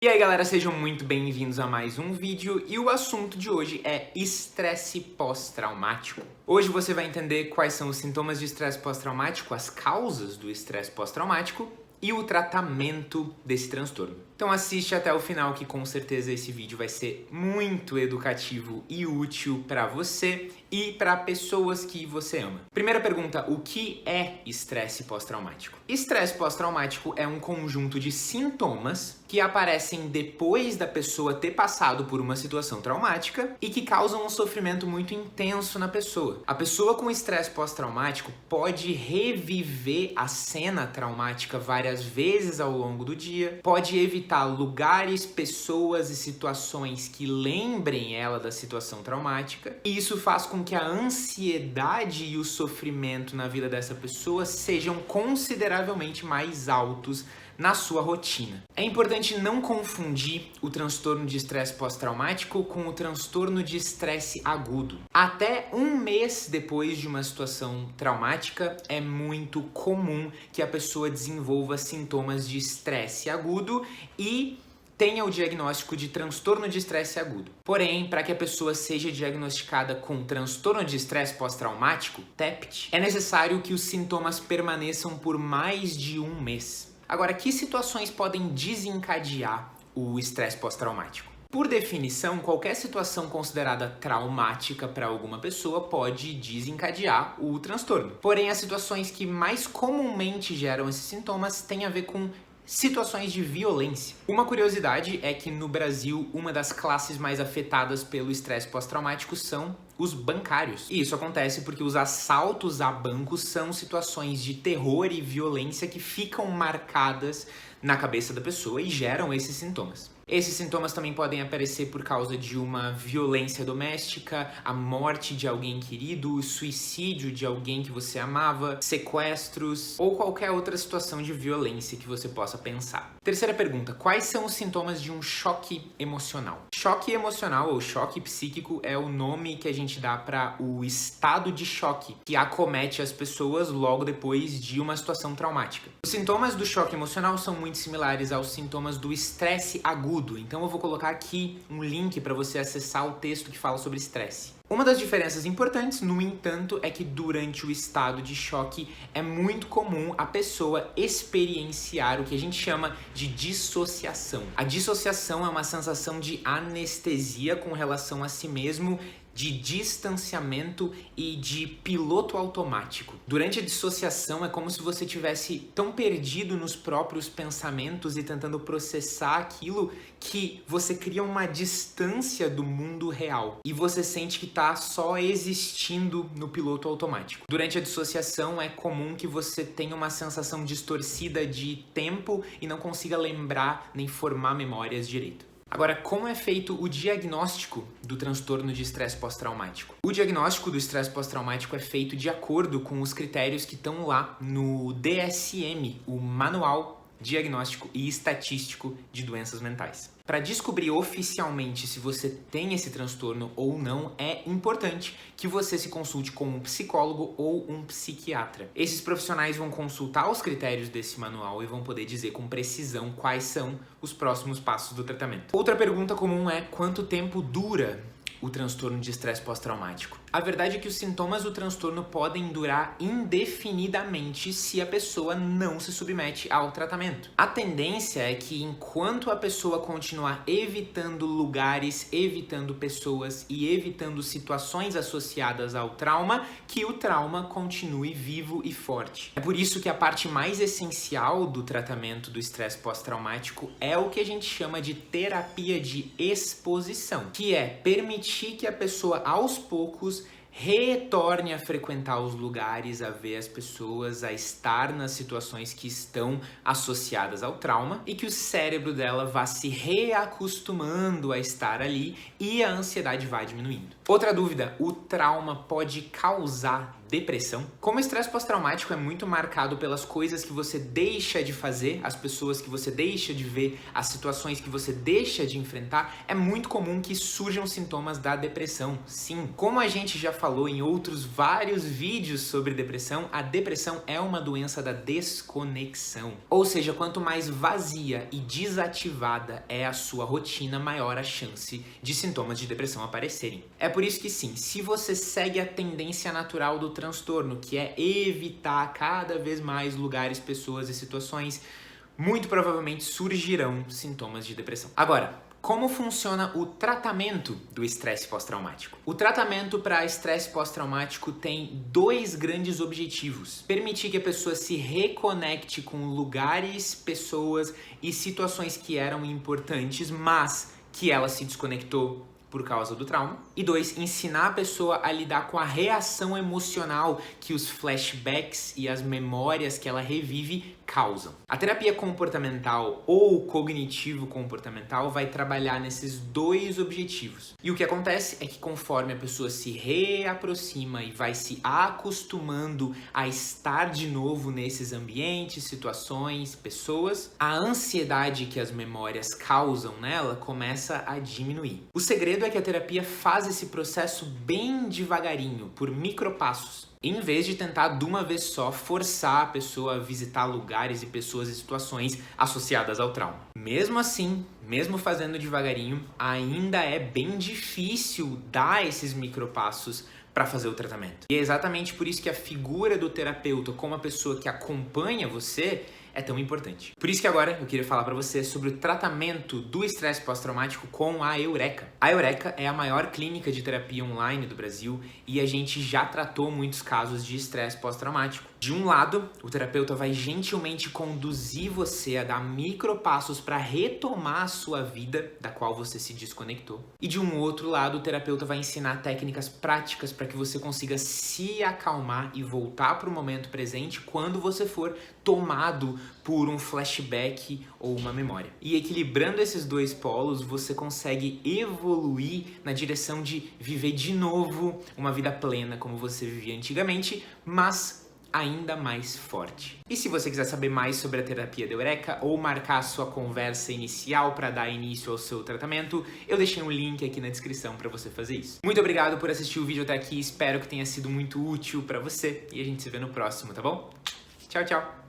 E aí galera, sejam muito bem-vindos a mais um vídeo e o assunto de hoje é estresse pós-traumático. Hoje você vai entender quais são os sintomas de estresse pós-traumático, as causas do estresse pós-traumático e o tratamento desse transtorno. Então assiste até o final que com certeza esse vídeo vai ser muito educativo e útil para você e para pessoas que você ama. Primeira pergunta, o que é estresse pós-traumático? Estresse pós-traumático é um conjunto de sintomas que aparecem depois da pessoa ter passado por uma situação traumática e que causam um sofrimento muito intenso na pessoa. A pessoa com estresse pós-traumático pode reviver a cena traumática várias vezes ao longo do dia, pode evitar lugares, pessoas e situações que lembrem ela da situação traumática, e isso faz com que a ansiedade e o sofrimento na vida dessa pessoa sejam consideravelmente mais altos na sua rotina. É importante não confundir o transtorno de estresse pós-traumático com o transtorno de estresse agudo. Até um mês depois de uma situação traumática, é muito comum que a pessoa desenvolva sintomas de estresse agudo e tenha o diagnóstico de transtorno de estresse agudo. Porém, para que a pessoa seja diagnosticada com transtorno de estresse pós-traumático, TEPT, é necessário que os sintomas permaneçam por mais de um mês. Agora, que situações podem desencadear o estresse pós-traumático? Por definição, qualquer situação considerada traumática para alguma pessoa pode desencadear o transtorno. Porém, as situações que mais comumente geram esses sintomas têm a ver com situações de violência. Uma curiosidade é que no Brasil, uma das classes mais afetadas pelo estresse pós-traumático são os bancários. E isso acontece porque os assaltos a bancos são situações de terror e violência que ficam marcadas na cabeça da pessoa e geram esses sintomas. Esses sintomas também podem aparecer por causa de uma violência doméstica, a morte de alguém querido, o suicídio de alguém que você amava, sequestros ou qualquer outra situação de violência que você possa pensar. Terceira pergunta, quais são os sintomas de um choque emocional? Choque emocional ou choque psíquico é o nome que a gente dá para o estado de choque que acomete as pessoas logo depois de uma situação traumática. Os sintomas do choque emocional são muito similares aos sintomas do estresse agudo. Então eu vou colocar aqui um link para você acessar o texto que fala sobre estresse. Uma das diferenças importantes, no entanto, é que durante o estado de choque é muito comum a pessoa experienciar o que a gente chama de dissociação. A dissociação é uma sensação de anestesia com relação a si mesmo, de distanciamento e de piloto automático. Durante a dissociação é como se você tivesse tão perdido nos próprios pensamentos e tentando processar aquilo que você cria uma distância do mundo real e você sente que está só existindo no piloto automático. Durante a dissociação é comum que você tenha uma sensação distorcida de tempo e não consiga lembrar nem formar memórias direito. Agora, como é feito o diagnóstico do transtorno de estresse pós-traumático? O diagnóstico do estresse pós-traumático é feito de acordo com os critérios que estão lá no DSM, o Manual Diagnóstico e Estatístico de Doenças Mentais. Para descobrir oficialmente se você tem esse transtorno ou não, é importante que você se consulte com um psicólogo ou um psiquiatra. Esses profissionais vão consultar os critérios desse manual e vão poder dizer com precisão quais são os próximos passos do tratamento. Outra pergunta comum é quanto tempo dura o transtorno de estresse pós-traumático. A verdade é que os sintomas do transtorno podem durar indefinidamente se a pessoa não se submete ao tratamento. A tendência é que enquanto a pessoa continuar evitando lugares, evitando pessoas e evitando situações associadas ao trauma, que o trauma continue vivo e forte. É por isso que a parte mais essencial do tratamento do estresse pós-traumático é o que a gente chama de terapia de exposição, que é permitir que a pessoa aos poucos retorne a frequentar os lugares, a ver as pessoas, a estar nas situações que estão associadas ao trauma e que o cérebro dela vá se reacostumando a estar ali e a ansiedade vai diminuindo. Outra dúvida, o trauma pode causar depressão. Como o estresse pós-traumático é muito marcado pelas coisas que você deixa de fazer, as pessoas que você deixa de ver, as situações que você deixa de enfrentar, é muito comum que surjam sintomas da depressão. Sim, como a gente já falou em outros vários vídeos sobre depressão, a depressão é uma doença da desconexão. Ou seja, quanto mais vazia e desativada é a sua rotina, maior a chance de sintomas de depressão aparecerem. É por isso que sim, se você segue a tendência natural do transtorno, que é evitar cada vez mais lugares, pessoas e situações, muito provavelmente surgirão sintomas de depressão. Agora, como funciona o tratamento do estresse pós-traumático? O tratamento para estresse pós-traumático tem dois grandes objetivos: permitir que a pessoa se reconecte com lugares, pessoas e situações que eram importantes, mas que ela se desconectou por causa do trauma. E 2, ensinar a pessoa a lidar com a reação emocional que os flashbacks e as memórias que ela revive causam. A terapia comportamental ou cognitivo-comportamental vai trabalhar nesses dois objetivos. E o que acontece é que conforme a pessoa se reaproxima e vai se acostumando a estar de novo nesses ambientes, situações, pessoas, a ansiedade que as memórias causam nela começa a diminuir. O segredo é que a terapia faz esse processo bem devagarinho, por micropassos, em vez de tentar de uma vez só forçar a pessoa a visitar lugares e pessoas e situações associadas ao trauma. Mesmo assim, mesmo fazendo devagarinho, ainda é bem difícil dar esses micropassos para fazer o tratamento. E é exatamente por isso que a figura do terapeuta como a pessoa que acompanha você é tão importante. Por isso que agora eu queria falar para você sobre o tratamento do estresse pós-traumático com a Eureka. A Eureka é a maior clínica de terapia online do Brasil e a gente já tratou muitos casos de estresse pós-traumático. De um lado, o terapeuta vai gentilmente conduzir você a dar micropassos para retomar a sua vida da qual você se desconectou. E de um outro lado, o terapeuta vai ensinar técnicas práticas para que você consiga se acalmar e voltar para o momento presente quando você for tomado por um flashback ou uma memória. E equilibrando esses dois polos, você consegue evoluir na direção de viver de novo uma vida plena como você vivia antigamente, mas ainda mais forte. E se você quiser saber mais sobre a terapia da Eureka ou marcar a sua conversa inicial para dar início ao seu tratamento, eu deixei um link aqui na descrição para você fazer isso. Muito obrigado por assistir o vídeo até aqui, espero que tenha sido muito útil para você e a gente se vê no próximo, tá bom? Tchau, tchau!